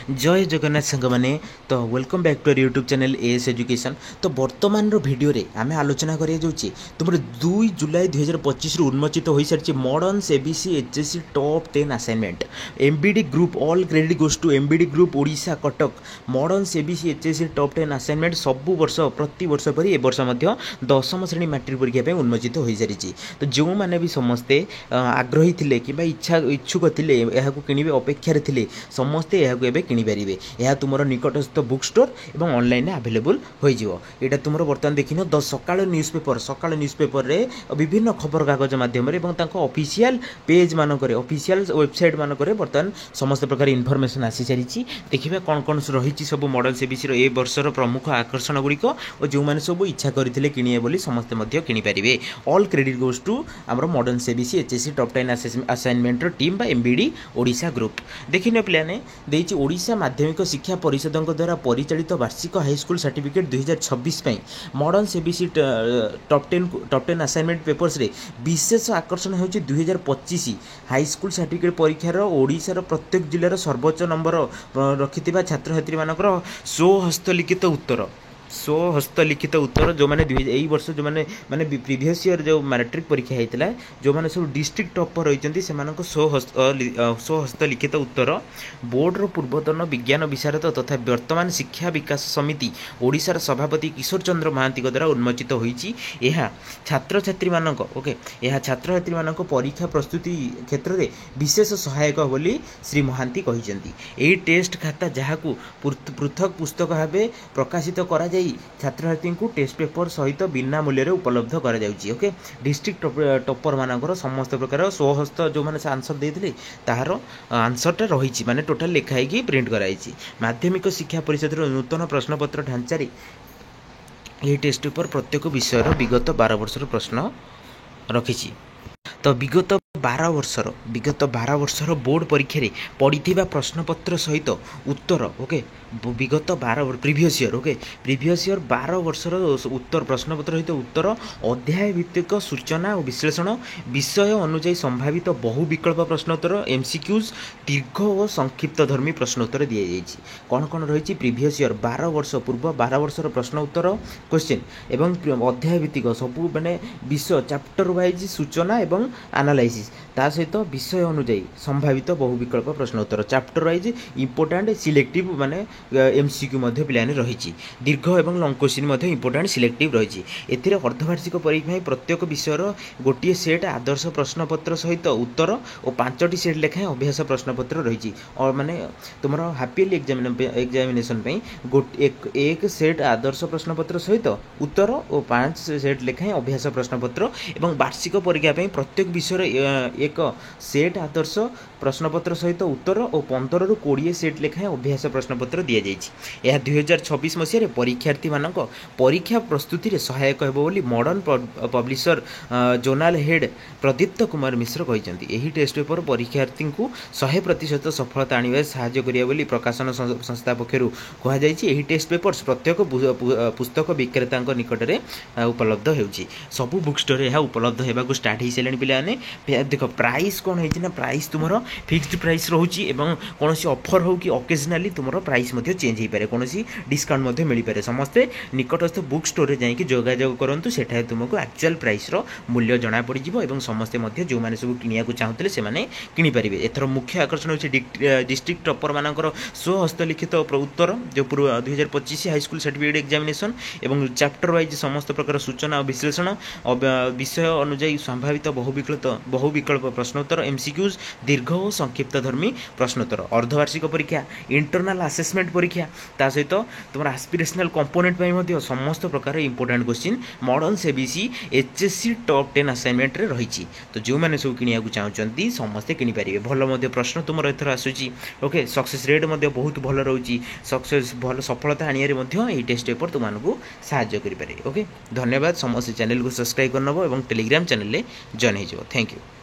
जय जगन्नाथ सांग मैंने तो welcome back to YouTube channel AS education. तो वर्तमान भिडियो आम आलोचना करा तुम 2 जुलाई 2025 उन्मोचित हो सारी modern ABC HSC top 10 assignment MBD group all credit goes to MBD group Odisha Cuttack modern ABC HSC top 10 assignment सबु वर्ष प्रति वर्ष पर ए वर्ष 10वीं श्रेणी मैट्रिक परीक्षा उन्मोचित हो सारी। तो जो मैंने भी समस्ते आग्रही थे कि इच्छुक थे कि अपेक्षार थे समस्ते यहाँ किनीपारे। यह तुम निकटस्थ बुक स्टोर और ऑनलाइन अवेलेबल होटा तुम बर्तमान देखिन द सकाळ न्यूज पेपर रे विभिन्न खबर कागज मध्यम ऑफिशियल पेज मानक ऑफिशियल वेबसाइट मानक बर्तमान समस्त प्रकार इनफॉरमेशन आसी सारी। देखिए कौन कौन रही सब मॉडल सेबीसी ए वर्षर प्रमुख आकर्षण गुड़िक और जो मैंने सब इच्छा करते किणे बोली समस्ते किनीपारे। ऑल क्रेडिट गोज टू आम modern SEBC HSC top 10 assignment team MBD Odisha group. देखिए पिलाने देइछि ओडिशा माध्यमिक शिक्षा परिषद द्वारा परिचालित वार्षिक high school certificate 2026 modern SEBC top 10 assignment papers रे विशेष आकर्षण हो 2025 हाईस्कूल सर्टिफिकेट परीक्षार ओडिशार प्रत्येक जिलार सर्वोच्च नंबर रखि छात्र छात्री मानकर स्वहस्तलिखित उत्तर जो मैंने यही वर्ष जो मैंने प्रीवियस ईयर जो मैट्रिक परीक्षा होता है जो मैंने सब डिस्ट्रिक्ट टॉपर रही स्वहस्त लिखित उत्तर बोर्डर पूर्वतन विज्ञान विशारद तथा वर्तमान शिक्षा विकास समिति ओडिशार सभापति किशोर चंद्र महांती द्वारा उन्मोचित होती छात्र छात्री ओके यह छात्र छात्री मानक परीक्षा प्रस्तुति क्षेत्र में विशेष सहायक बोली श्री महांती कहते। यही टेस्ट खाता जहाँ पृथक पुस्तक भाव प्रकाशित करा छात्र छात्री को टेस्ट पेपर सहित बिना मूल्य उपलब्ध करा जाउची। ओके डिस्ट्रिक्ट टॉपर मानकर समस्त प्रकार स्वहस्त जो मैंने आंसर देते तार आंसरटा रही माने टोटाल लिखाई प्रिंट कराई। माध्यमिक शिक्षा परिषद नूतन प्रश्नपत्र ढांचारे यह टेस्ट पेपर प्रत्येक विषय विगत 12 वर्षर प्रश्न रखी। तो विगत 12 वर्षर बोर्ड परीक्षा रे पड़ी प्रश्नपत्र सहित उत्तर ओके विगत 12 प्रीवियस ईयर 12 वर्षर उत्तर प्रश्नपत्र सहित उत्तर अध्याय भित्तिक सूचना और विश्लेषण विषय अनुଯାयी संभावित बहु विकल्प प्रश्नोत्तर एमसीक्यूज दीर्घ और संक्षिप्त धर्मी प्रश्नोत्तर दि जाइए। कौन कौन रही प्रीवियस ईयर 12 वर्ष पूर्व 12 वर्षर प्रश्न उत्तर क्वेश्चन एवं अध्याय भित्तिक सबू माने विषय चैप्टर वाइज सूचना एवं एनालाइसिस ता सहित विषय अनुଯାयी संभावित बहु विकल्प प्रश्नोत्तर चैप्टर वाइज इंपोर्टेंट सिलेक्टिव माने एमसीक्यू मध्य पिलाने रही दीर्घ एवं लंग क्वेश्चन इंपोर्टेंट सिलेक्टिव रही। एथिरे अर्धवार्षिक परीक्षा प्रत्येक विषयर गोटे सेट आदर्श प्रश्नपत्र सहित उत्तर और 5टी सेट लेखाएं अभ्यास प्रश्नपत्र रही और माने तुम हाफियरली एग्जामिनेशन एक सेट आदर्श प्रश्नपत्र सहित उत्तर और 5 सेट लेखाएं अभ्यास प्रश्नपत्र एवं वार्षिक परीक्षा प्रत्येक विषय एक सेट आदर्श प्रश्नपत्र सहित उत्तर और 15 ରୁ 20 सेट लेखाएं अभ्यास प्रश्नपत्र दि जाइए। यह 2026 मसीह परीक्षार्थी मानक परीक्षा प्रस्तुति रे सहायक हेबो बोली मॉडर्न पब्लिशर जोनाल हेड प्रदीप्त कुमार मिश्र कहते। यही टेस्ट पेपर परीक्षार्थी को 100% सफलता आने साहाय्य करिया बोली प्रकाशन संस्था पक्षरु कहा जाइए। यही टेस्ट पेपर्स प्रत्येक पुस्तक विक्रेता निकट में उपलब्ध होउची सबु बुक स्टोर यह उपलब्ध होगा स्टार्ट हो सारे पिलाने। देख प्राइस कौन है प्राइस तुम फिक्स्ड प्राइस रोचे एवं कौन ऑफर हो कि ओकेजनाली तुम प्राइस चेंज हो पाए कौन डिस्काउंट मिल पाए समस्ते निकटस्थ बुक स्टोर में जाकि जोगाजोग करूँ सेठा तुमको एक्चुअल प्राइस मूल्य जना पड़ और समस्ते जो मैंने सब किणा चाहूले से किनीपारे। एथर मुख्य आकर्षण हो डिस्ट्रिक्ट टॉपर मानकर स्वहस्तलिखित उत्तर जो पूर्व 2025 हाईस्कूल सर्टिफिकेट एग्जामिनेशन एवं चैप्टर वाइज समस्त प्रकार सूचना और विश्लेषण विषय अनुଯାयी संभावित बहु विकल्प प्रश्नोत्तर एमसीक्यूज दीर्घ और संक्षिप्त धर्मी प्रश्नोत्तर अर्धवार्षिक परीक्षा इंटरनल असेसमेंट परीक्षा ता सहित तुम एस्पिरेशनल कंपोनेंट समस्त प्रकार important question modern SEBC HSC top 10 assignment रे रही। तो जो मैंने सब किणा चाहते समस्ते किनीपारे भल प्रश्न तुम एथर आसूची। ओके सक्सेस रेट बहुत भल रोची सक्सेस भल सफलता आने टेस्ट पेपर तुमको साहाय्य करें। ओके धन्यवाद समस्त चैनल को सब्सक्राइब करनब और टेलीग्राम चैनल जॉइन हो। Thank you.